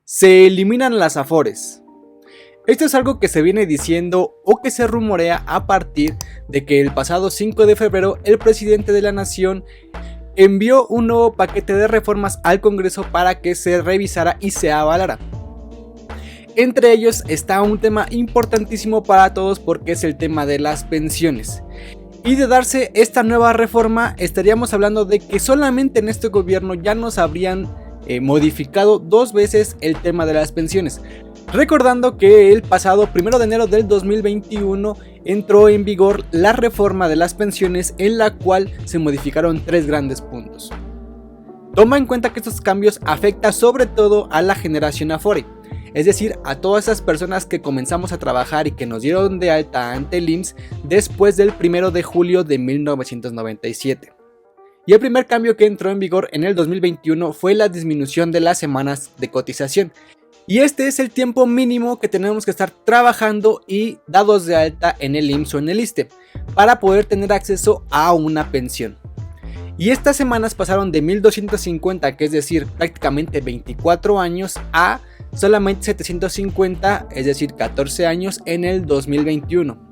Se eliminan las afores. Esto es algo que se viene diciendo o que se rumorea a partir de que el pasado 5 de febrero el presidente de la nación envió un nuevo paquete de reformas al Congreso para que se revisara y se avalara. Entre ellos está un tema importantísimo para todos porque es el tema de las pensiones. Y de darse esta nueva reforma estaríamos hablando de que solamente en este gobierno ya nos habrían modificado 2 veces el tema de las pensiones. Recordando que el pasado 1 de enero del 2021 entró en vigor la reforma de las pensiones en la cual se modificaron 3 grandes puntos. Toma en cuenta que estos cambios afectan sobre todo a la generación Afore, es decir, a todas esas personas que comenzamos a trabajar y que nos dieron de alta ante el IMSS después del 1 de julio de 1997. Y el primer cambio que entró en vigor en el 2021 fue la disminución de las semanas de cotización. Y este es el tiempo mínimo que tenemos que estar trabajando y dados de alta en el IMSS o en el ISSSTE para poder tener acceso a una pensión. Y estas semanas pasaron de 1250, que es decir, prácticamente 24 años, a solamente 750, es decir, 14 años en el 2021.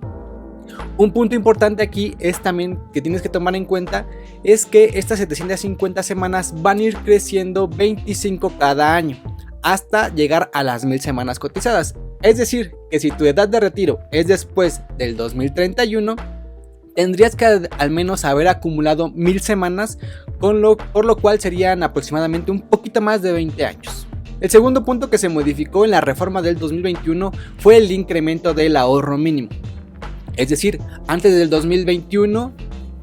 Un punto importante aquí es también que tienes que tomar en cuenta es que estas 750 semanas van a ir creciendo 25 cada año hasta llegar a las 1000 semanas cotizadas. Es decir, que si tu edad de retiro es después del 2031, tendrías que al menos haber acumulado 1000 semanas, por lo cual serían aproximadamente un poquito más de 20 años. El segundo punto que se modificó en la reforma del 2021 fue el incremento del ahorro mínimo. Es decir, antes del 2021,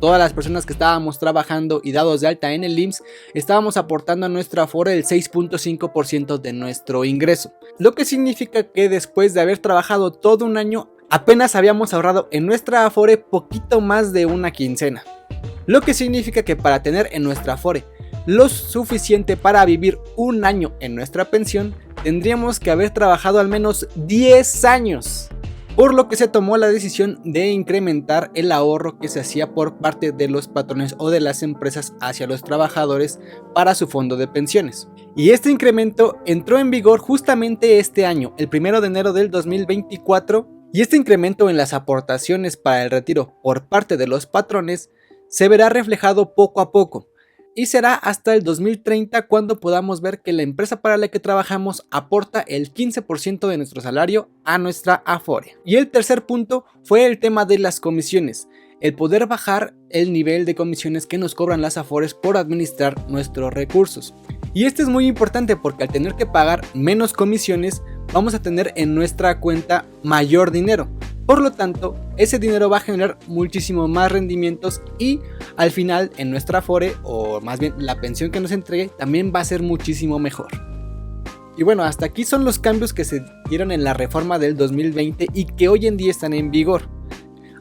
todas las personas que estábamos trabajando y dados de alta en el IMSS estábamos aportando a nuestra Afore el 6.5% de nuestro ingreso. Lo que significa que después de haber trabajado todo un año, apenas habíamos ahorrado en nuestra Afore poquito más de una quincena. Lo que significa que para tener en nuestra Afore lo suficiente para vivir un año en nuestra pensión, tendríamos que haber trabajado al menos 10 años. Por lo que se tomó la decisión de incrementar el ahorro que se hacía por parte de los patrones o de las empresas hacia los trabajadores para su fondo de pensiones. Y este incremento entró en vigor justamente este año, el 1 de enero del 2024, y este incremento en las aportaciones para el retiro por parte de los patrones se verá reflejado poco a poco. Y será hasta el 2030 cuando podamos ver que la empresa para la que trabajamos aporta el 15% de nuestro salario a nuestra Afore. Y el tercer punto fue el tema de las comisiones, el poder bajar el nivel de comisiones que nos cobran las Afores por administrar nuestros recursos. Y esto es muy importante porque al tener que pagar menos comisiones vamos a tener en nuestra cuenta mayor dinero. Por lo tanto, ese dinero va a generar muchísimo más rendimientos y al final en nuestra Afore, o más bien la pensión que nos entregue, también va a ser muchísimo mejor. Y bueno, hasta aquí son los cambios que se dieron en la reforma del 2020 y que hoy en día están en vigor.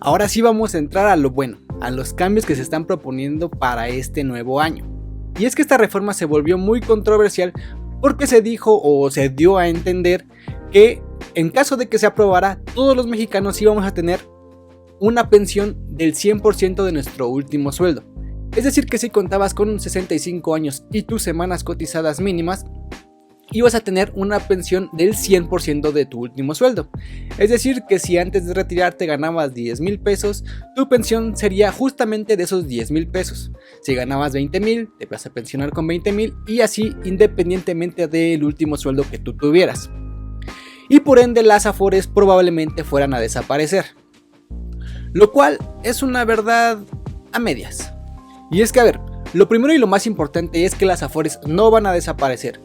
Ahora sí vamos a entrar a lo bueno, a los cambios que se están proponiendo para este nuevo año. Y es que esta reforma se volvió muy controversial porque se dijo o se dio a entender que en caso de que se aprobara, todos los mexicanos íbamos a tener una pensión del 100% de nuestro último sueldo. Es decir, que si contabas con 65 años y tus semanas cotizadas mínimas, ibas a tener una pensión del 100% de tu último sueldo. Es decir, que si antes de retirarte ganabas 10,000 pesos, tu pensión sería justamente de esos 10,000 pesos. Si ganabas 20,000, te vas a pensionar con 20,000 y así independientemente del último sueldo que tú tuvieras. Y por ende las Afores probablemente fueran a desaparecer. Lo cual es una verdad a medias. Y es que lo primero y lo más importante es que las Afores no van a desaparecer.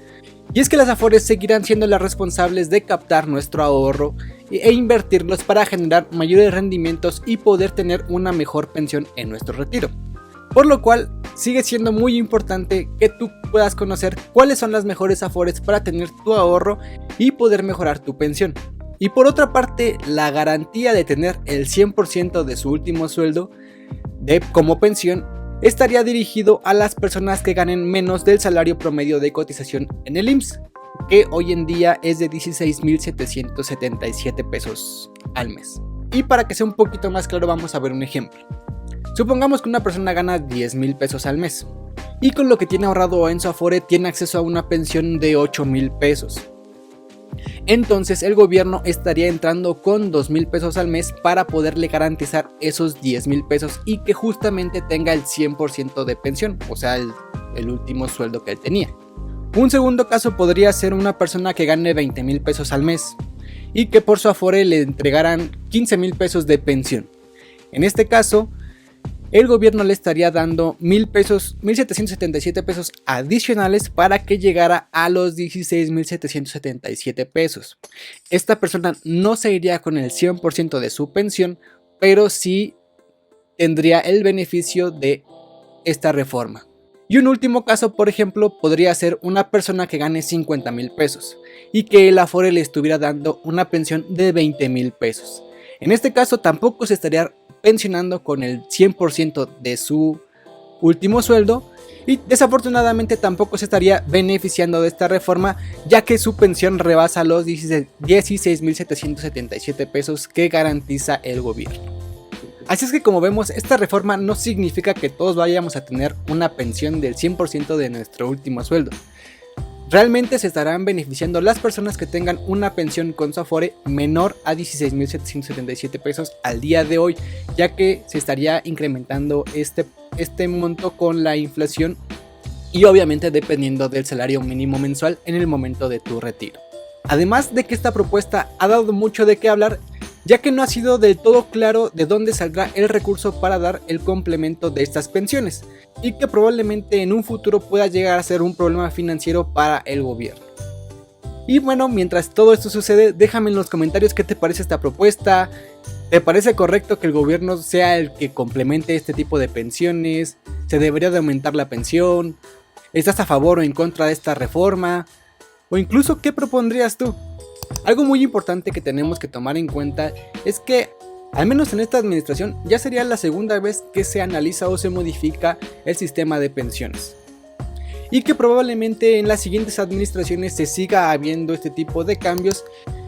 Y es que las Afores seguirán siendo las responsables de captar nuestro ahorro e invertirlos para generar mayores rendimientos y poder tener una mejor pensión en nuestro retiro. Por lo cual sigue siendo muy importante que tú puedas conocer cuáles son las mejores Afores para tener tu ahorro y poder mejorar tu pensión. Y por otra parte, la garantía de tener el 100% de su último sueldo como pensión estaría dirigido a las personas que ganen menos del salario promedio de cotización en el IMSS, que hoy en día es de 16,777 pesos al mes. Y para que sea un poquito más claro, vamos a ver un ejemplo. Supongamos que una persona gana 10,000 pesos al mes. y con lo que tiene ahorrado en su Afore tiene acceso a una pensión de 8,000 pesos. entonces el gobierno estaría entrando con 2,000 pesos al mes para poderle garantizar esos 10,000 pesos y que justamente tenga el 100% de pensión, o sea, el último sueldo que él tenía. Un segundo caso podría ser una persona que gane 20,000 pesos al mes y que por su Afore le entregaran 15,000 pesos de pensión. En este caso, el gobierno le estaría dando 1,777 pesos adicionales para que llegara a los 16,777 pesos. Esta persona no se iría con el 100% de su pensión, pero sí tendría el beneficio de esta reforma. Y un último caso, por ejemplo, podría ser una persona que gane 50,000 pesos y que el Afore le estuviera dando una pensión de 20,000 pesos. En este caso tampoco se estaría pensionando con el 100% de su último sueldo y desafortunadamente tampoco se estaría beneficiando de esta reforma, ya que su pensión rebasa los 16,777 pesos que garantiza el gobierno. Así es que, como vemos, esta reforma no significa que todos vayamos a tener una pensión del 100% de nuestro último sueldo. Realmente se estarán beneficiando las personas que tengan una pensión con su Afore menor a 16,777 pesos al día de hoy, ya que se estaría incrementando este monto con la inflación y obviamente dependiendo del salario mínimo mensual en el momento de tu retiro. Además de que esta propuesta ha dado mucho de qué hablar, ya que no ha sido del todo claro de dónde saldrá el recurso para dar el complemento de estas pensiones, y que probablemente en un futuro pueda llegar a ser un problema financiero para el gobierno. Y bueno, mientras todo esto sucede, déjame en los comentarios qué te parece esta propuesta. ¿Te parece correcto que el gobierno sea el que complemente este tipo de pensiones? ¿Se debería de aumentar la pensión? ¿Estás a favor o en contra de esta reforma? O incluso, ¿qué propondrías tú? Algo muy importante que tenemos que tomar en cuenta es que, al menos en esta administración, ya sería la segunda vez que se analiza o se modifica el sistema de pensiones. Y que probablemente en las siguientes administraciones se siga habiendo este tipo de cambios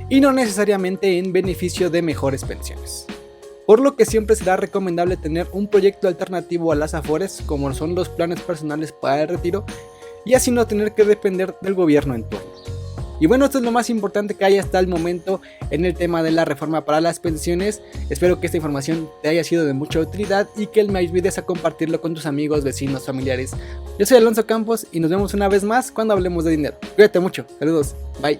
y no necesariamente en beneficio de mejores pensiones. Por lo que siempre será recomendable tener un proyecto alternativo a las Afores, como son los planes personales para el retiro, y así no tener que depender del gobierno en turno. Y bueno, esto es lo más importante que hay hasta el momento en el tema de la reforma para las pensiones. Espero que esta información te haya sido de mucha utilidad y que me ayudes a compartirlo con tus amigos, vecinos, familiares. Yo soy Alonso Campos y nos vemos una vez más cuando hablemos de dinero. Cuídate mucho, saludos, bye.